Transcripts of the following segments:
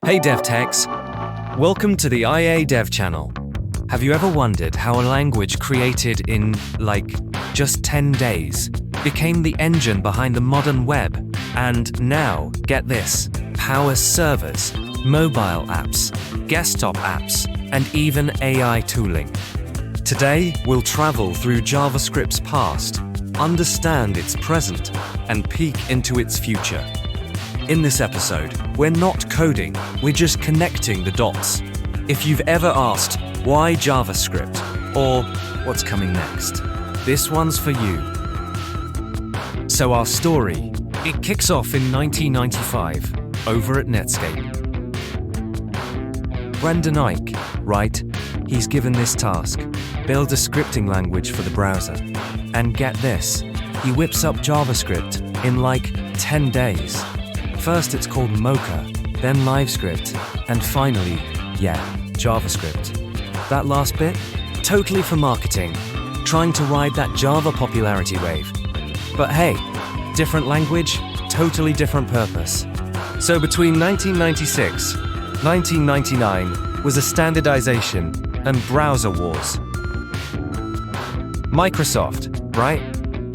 Hey DevTechs! Welcome to the IA Dev channel. Have you ever wondered how a language created in, just 10 days became the engine behind the modern web and now, get this, powers servers, mobile apps, desktop apps, and even AI tooling? Today, we'll travel through JavaScript's past, understand its present, and peek into its future. In this episode, we're not coding, we're just connecting the dots. If you've ever asked, why JavaScript? Or, what's coming next? This one's for you. So our story, it kicks off in 1995, over at Netscape. Brendan Eich, right? He's given this task, build a scripting language for the browser. And get this, he whips up JavaScript in 10 days. First it's called Mocha, then LiveScript, and finally, JavaScript. That last bit? Totally for marketing, trying to ride that Java popularity wave. But hey, different language, totally different purpose. So between 1996, 1999 was a standardization and browser wars. Microsoft, right?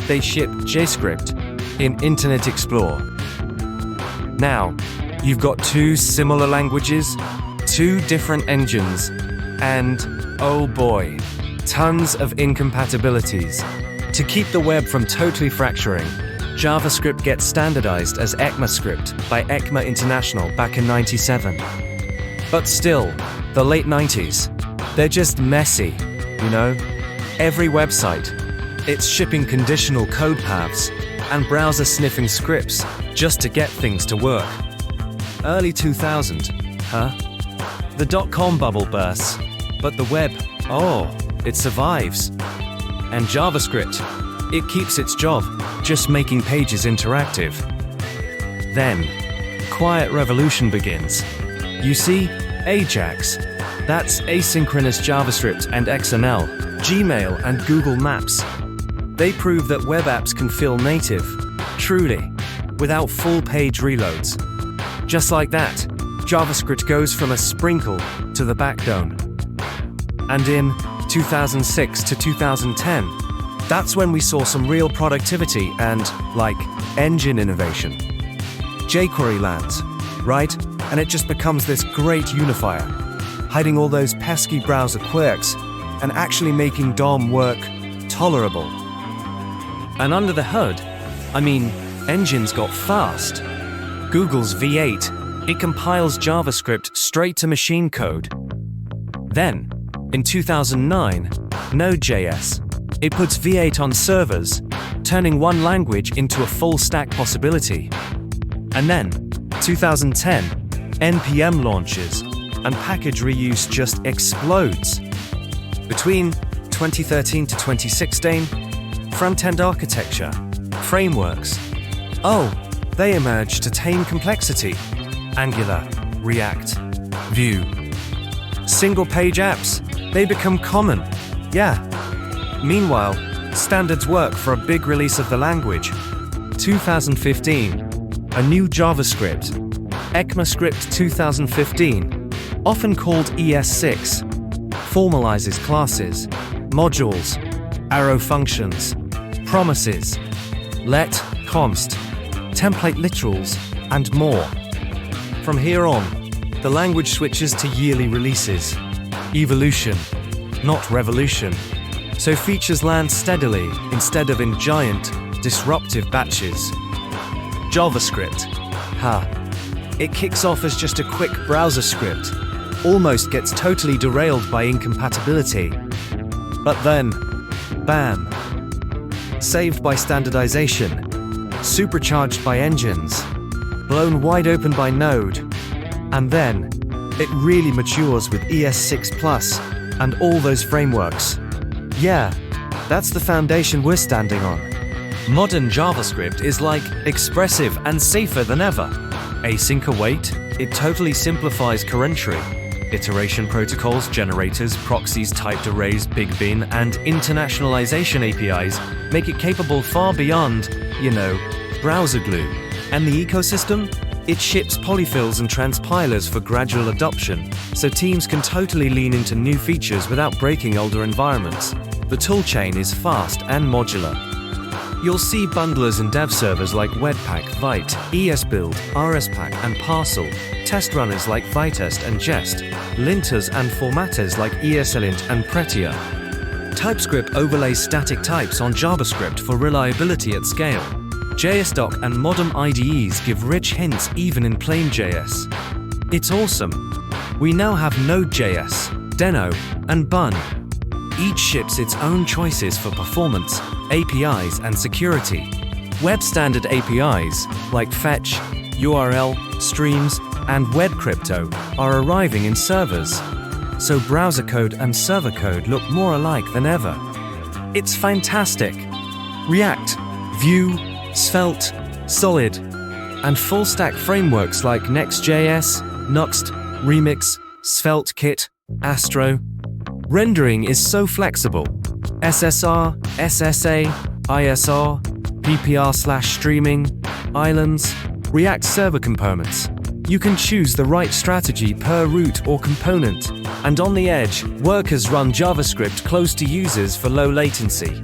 They shipped JavaScript in Internet Explorer. Now, you've got two similar languages, two different engines, and, oh boy, tons of incompatibilities. To keep the web from totally fracturing, JavaScript gets standardized as ECMAScript by ECMA International back in '97. But still, the late 90s, they're just messy, you know? Every website, it's shipping conditional code paths and browser sniffing scripts just to get things to work. Early 2000, The dot-com bubble bursts, but the web, it survives. And JavaScript, it keeps its job, just making pages interactive. Then, quiet revolution begins. You see, Ajax, that's asynchronous JavaScript and XML, Gmail and Google Maps. They prove that web apps can feel native, truly, without full-page reloads. Just like that, JavaScript goes from a sprinkle to the backbone. And in 2006 to 2010, that's when we saw some real productivity and, engine innovation. jQuery lands, right? And it just becomes this great unifier, hiding all those pesky browser quirks and actually making DOM work tolerable. And under the hood, engines got fast. Google's V8, it compiles JavaScript straight to machine code. Then, in 2009, Node.js, it puts V8 on servers, turning one language into a full-stack possibility. And then, 2010, NPM launches, and package reuse just explodes. Between 2013 to 2016, front-end architecture, frameworks, they emerge to tame complexity. Angular, React, Vue. Single-page apps, they become common. Meanwhile, standards work for a big release of the language. 2015, a new JavaScript, ECMAScript 2015, often called ES6, formalizes classes, modules, arrow functions, promises, let, const, template literals, and more. From here on, the language switches to yearly releases. Evolution, not revolution. So features land steadily instead of in giant, disruptive batches. JavaScript, it kicks off as just a quick browser script, almost gets totally derailed by incompatibility. But then, bam! Saved by standardization, supercharged by engines, blown wide open by Node, and then, it really matures with ES6 Plus and all those frameworks. That's the foundation we're standing on. Modern JavaScript is expressive and safer than ever. Async await, it totally simplifies currentry. Iteration protocols, generators, proxies, typed arrays, Big Bin, and internationalization APIs make it capable far beyond, browser glue. And the ecosystem? It ships polyfills and transpilers for gradual adoption, so teams can totally lean into new features without breaking older environments. The toolchain is fast and modular. You'll see bundlers and dev servers like Webpack, Vite, ESBuild, RSPack, and Parcel, test runners like Vitest and Jest, linters and formatters like ESLint and Prettier. TypeScript overlays static types on JavaScript for reliability at scale. JSDoc and modern IDEs give rich hints even in plain JS. It's awesome. We now have Node.js, Deno, and Bun. Each ships its own choices for performance, APIs, and security. Web standard APIs, like Fetch, URL, Streams, and WebCrypto, are arriving in servers. So browser code and server code look more alike than ever. It's fantastic. React, Vue, Svelte, Solid, and full-stack frameworks like Next.js, Nuxt, Remix, SvelteKit, Astro. Rendering is so flexible. SSR, SSA, ISR, PPR/streaming, islands, React server components. You can choose the right strategy per route or component. And on the edge, workers run JavaScript close to users for low latency.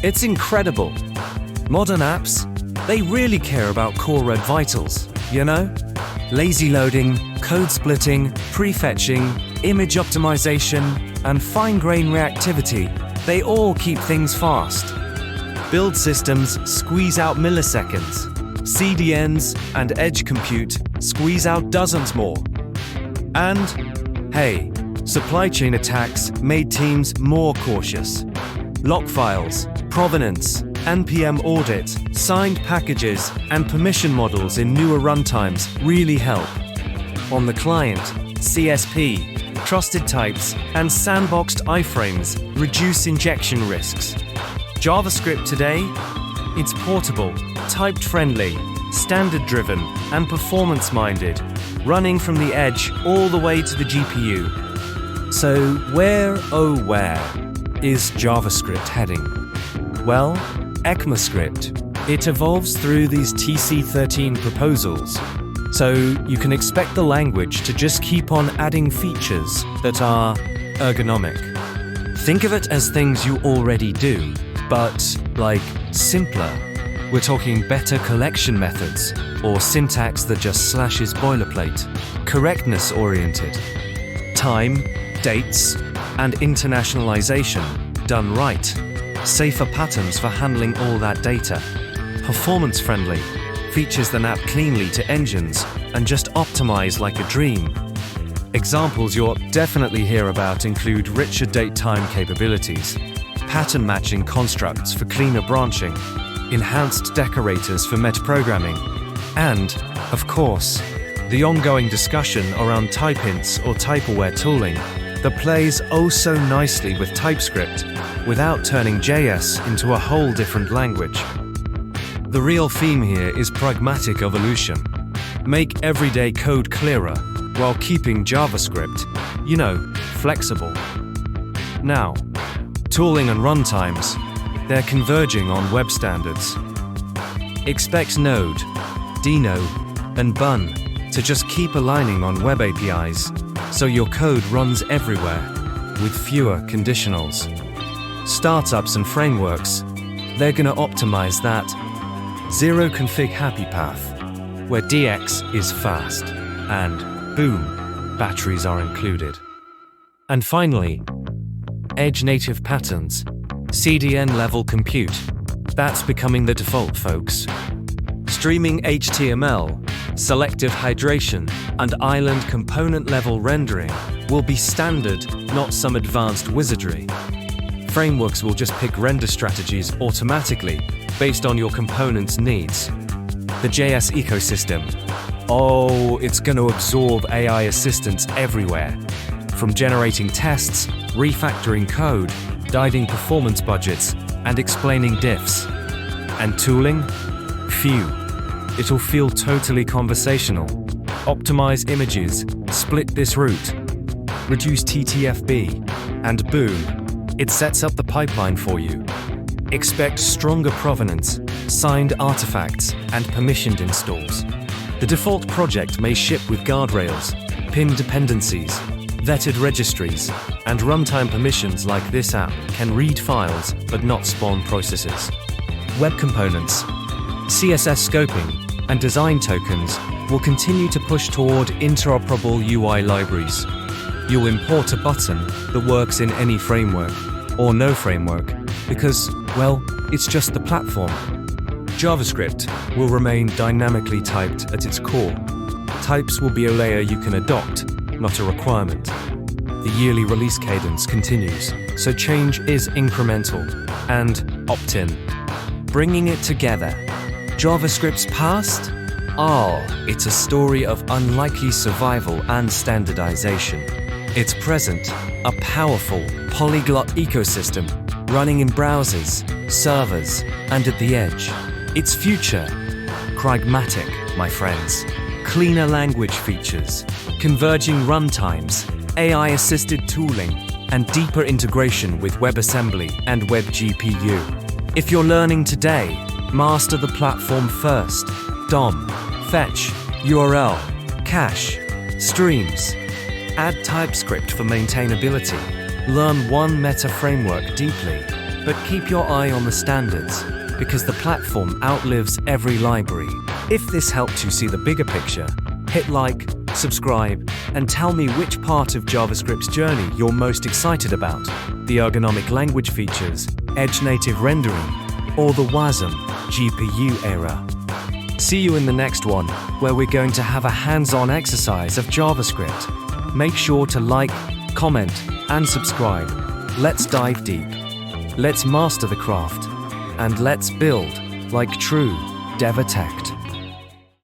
It's incredible. Modern apps, they really care about core red vitals, you know? Lazy loading, code splitting, prefetching, image optimization, and fine-grained reactivity, they all keep things fast. Build systems squeeze out milliseconds. CDNs and edge compute squeeze out dozens more. And, hey, supply chain attacks made teams more cautious. Lock files, provenance, NPM audit, signed packages, and permission models in newer runtimes really help. On the client, CSP, trusted types, and sandboxed iframes reduce injection risks. JavaScript today? It's portable, typed-friendly, standard-driven, and performance-minded, running from the edge all the way to the GPU. So where, oh where, is JavaScript heading? Well, ECMAScript. It evolves through these TC13 proposals, so you can expect the language to just keep on adding features that are ergonomic. Think of it as things you already do, but, like, simpler. We're talking better collection methods, or syntax that just slashes boilerplate, correctness-oriented, time, dates, and internationalization done right, safer patterns for handling all that data, performance-friendly, features that map cleanly to engines and just optimize like a dream. Examples you'll definitely hear about include richer date-time capabilities, pattern matching constructs for cleaner branching, enhanced decorators for metaprogramming, and, of course, the ongoing discussion around type hints or type-aware tooling that plays oh so nicely with TypeScript without turning JS into a whole different language. The real theme here is pragmatic evolution. Make everyday code clearer while keeping JavaScript, you know, flexible. Now, tooling and runtimes, they're converging on web standards. Expect Node, Deno, and Bun to just keep aligning on web APIs so your code runs everywhere with fewer conditionals. Startups and frameworks, they're going to optimize that zero config happy path, where DX is fast, and boom, batteries are included. And finally, edge-native patterns, CDN-level compute. That's becoming the default, folks. Streaming HTML, selective hydration, and island component-level rendering will be standard, not some advanced wizardry. Frameworks will just pick render strategies automatically based on your component's needs. The JS ecosystem. Oh, it's going to absorb AI assistants everywhere. From generating tests, refactoring code, guiding performance budgets, and explaining diffs. And tooling? Phew. It'll feel totally conversational. Optimize images, split this route, reduce TTFB, and boom, it sets up the pipeline for you. Expect stronger provenance, signed artifacts, and permissioned installs. The The default project may ship with guardrails, pinned dependencies, vetted registries, and runtime permissions. Like this app can read files but not spawn processes. Web components, CSS scoping, and design tokens will continue to push toward interoperable UI libraries. You'll import a button that works in any framework, or no framework, because, well, it's just the platform. JavaScript will remain dynamically typed at its core. Types will be a layer you can adopt, not a requirement. The yearly release cadence continues, so change is incremental and opt-in. Bringing it together. JavaScript's past? Oh, it's a story of unlikely survival and standardization. Its present, a powerful polyglot ecosystem running in browsers, servers, and at the edge. Its future, pragmatic, my friends. Cleaner language features, converging runtimes, AI-assisted tooling, and deeper integration with WebAssembly and WebGPU. If you're learning today, master the platform first. DOM, fetch, URL, cache, streams. Add TypeScript for maintainability. Learn one meta framework deeply, but keep your eye on the standards, because the platform outlives every library. If this helped you see the bigger picture, hit like, subscribe, and tell me which part of JavaScript's journey you're most excited about: the ergonomic language features, edge-native rendering, or the WASM GPU era. See you in the next one, where we're going to have a hands-on exercise of JavaScript. Make sure to like, comment, and subscribe. Let's dive deep. Let's master the craft. And let's build like true dev-architect.